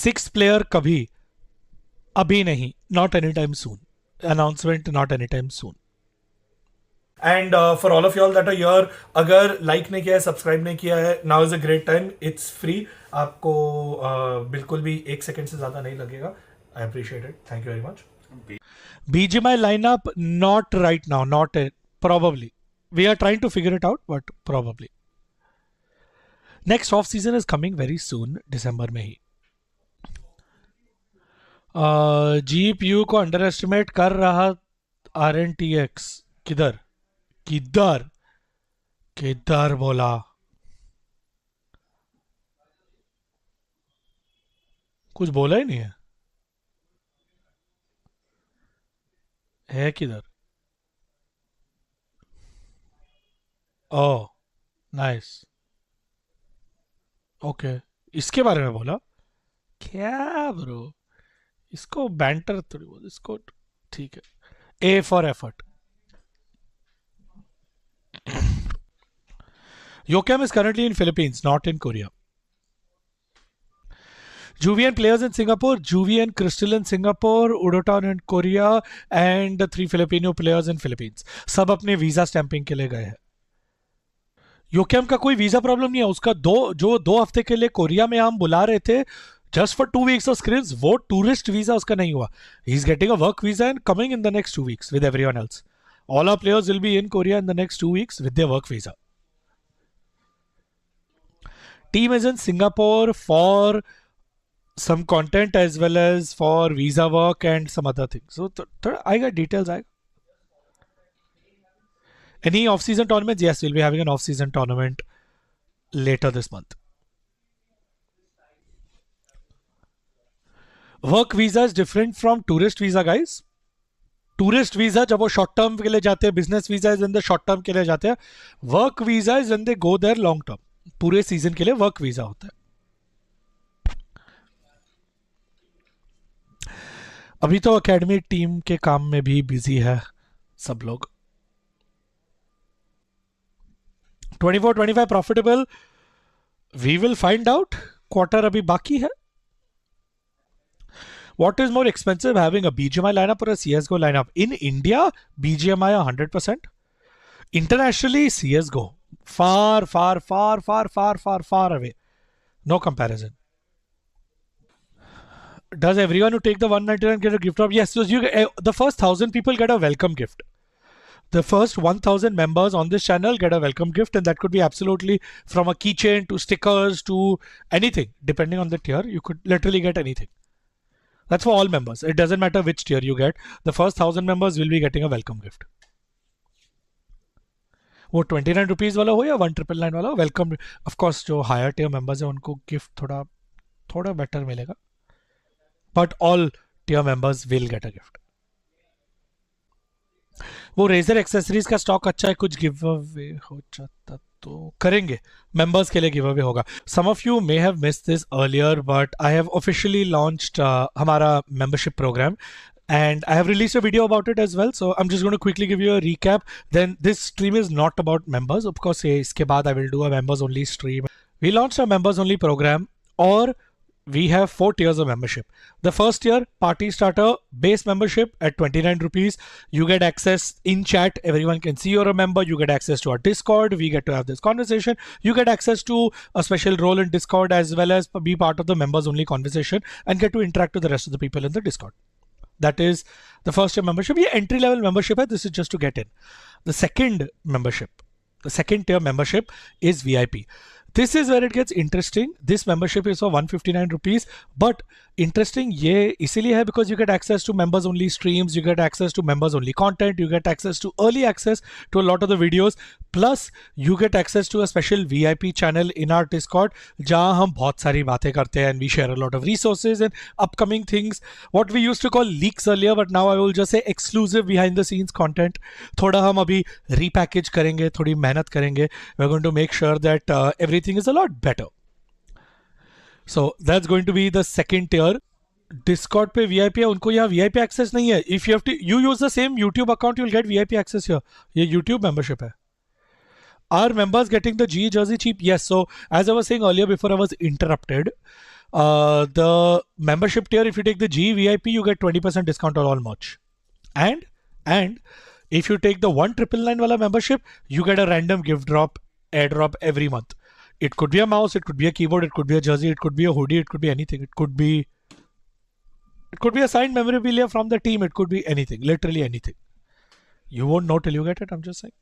6th player कभी, अभी नहीं, not anytime soon. Announcement not anytime soon. And for all of you all that are here, अगर like नहीं किया है, सब्सक्राइब नहीं किया है, now is a great time, it's free. आपको बिल्कुल भी 1 सेकंड से ज्यादा नहीं लगेगा. I appreciate it, thank you very much. BGMI lineup not right now, not probably. We are trying to figure it out, but probably. Next off season is coming very soon, December में ही. GPU को under estimate कर रहा RNTX. किधर किधर किधर बोला? कुछ बोला ही नहीं है किधर? ओह नाइस, ओके, इसके बारे में बोला क्या ब्रो? इसको बैंटर थोड़ी बोल, इसको ठीक है. A for effort. Yokem is currently in Philippines, not in Korea. Juvian players in Singapore, Juvian Crystal in Singapore, Udotan in Korea, and the 3 Filipino players in Philippines. सब अपने वीजा स्टैंपिंग के लिए गए हैं. योकेम का कोई वीजा प्रॉब्लम नहीं है. उसका 2 हफ्ते के लिए कोरिया में हम बुला रहे थे just for 2 weeks of Scripps, वो टूरिस्ट वीजा उसका नहीं हुआ. He is getting a work visa and coming in the next 2 weeks with everyone else. All our players will be in Korea in the next 2 weeks with their work visa. Team is in Singapore for some content as well as for visa work and some other things. So I got details. Any off-season tournaments? Yes, we'll be having an off-season tournament later this month. Work visa is different from tourist visa, guys. Tourist visa जब वो short term के लिए जाते हैं, business visa is in short term के लिए जाते हैं. Work visa is they go there long term, पूरे सीजन के लिए वर्क वीजा होता है. अभी तो एकेडमी टीम के काम में भी बिजी है सब लोग. 24-25 profitable, we will find out. Quarter अभी बाकी है. What is more expensive, having a BGMI lineup or a CSGO lineup? In India, BGMI 100%. Internationally, CSGO. Far, far, far, far, far, far, far away. No comparison. Does everyone who take the 199 get a gift drop? Yes, so the first 1,000 people get a welcome gift. The first 1,000 members on this channel get a welcome gift, and that could be absolutely from a keychain to stickers to anything. Depending on the tier, you could literally get anything. That's for all members. It doesn't matter which tier you get. The first 1,000 members will be getting a welcome gift. वो 29 rupees वाला हो या 1,999 वाला, welcome. Of course जो higher tier members हैं उनको gift थोड़ा better मिलेगा, but all tier members will get a gift. वो रेजर एक्सेसरीज का स्टॉक अच्छा है, कुछ गिव अवे हो जाता तो करेंगे. मेंबर्स के लिए गिव अवे होगा. Some of you may have missed this earlier, but I have officially launched हमारा membership programme, and I have released a video about it as well. So I'm just going to quickly give you a recap. Then this stream is not about members. Of course, iske baad I will do a members only stream. We launched a members only program, or we have 4 tiers of membership. The first tier, party starter base membership at 29 rupees. You get access in chat. Everyone can see you're a member. You get access to our Discord. We get to have this conversation. You get access to a special role in Discord as well as be part of the members only conversation and get to interact with the rest of the people in the Discord. That is the first tier membership. Yeah, entry level membership. This is just to get in. The second membership, the second tier membership is VIP. This is where it gets interesting. This membership is for 159 rupees, but interesting ये इसीलिए है because you get access to members only streams, you get access to members only content, you get access to early access to a lot of the videos, plus you get access to a special VIP channel in our Discord जहाँ हम बहुत सारी बातें करते हैं and we share a lot of resources and upcoming things, what we used to call leaks earlier, but now I will just say exclusive behind the scenes content. थोड़ा हम अभी repackage करेंगे, थोड़ी मेहनत करेंगे. We're going to make sure that everything is a lot better. So that's going to be the second tier. Discord पे VIP है, उनको यहाँ VIP access नहीं है. If you have to, you use the same YouTube account, you'll get VIP access here. ये YouTube membership है. Are members getting the G jersey cheap? Yes. So as I was saying earlier before I was interrupted, The membership tier, if you take the G VIP, you get 20% discount on all merch. And if you take the 1999 wala membership, you get a random gift drop, airdrop every month. It could be a mouse, it could be a keyboard, it could be a jersey, it could be a hoodie, it could be anything. It could be a signed memorabilia from the team. It could be anything, literally anything. You won't know till you get it. I'm just saying.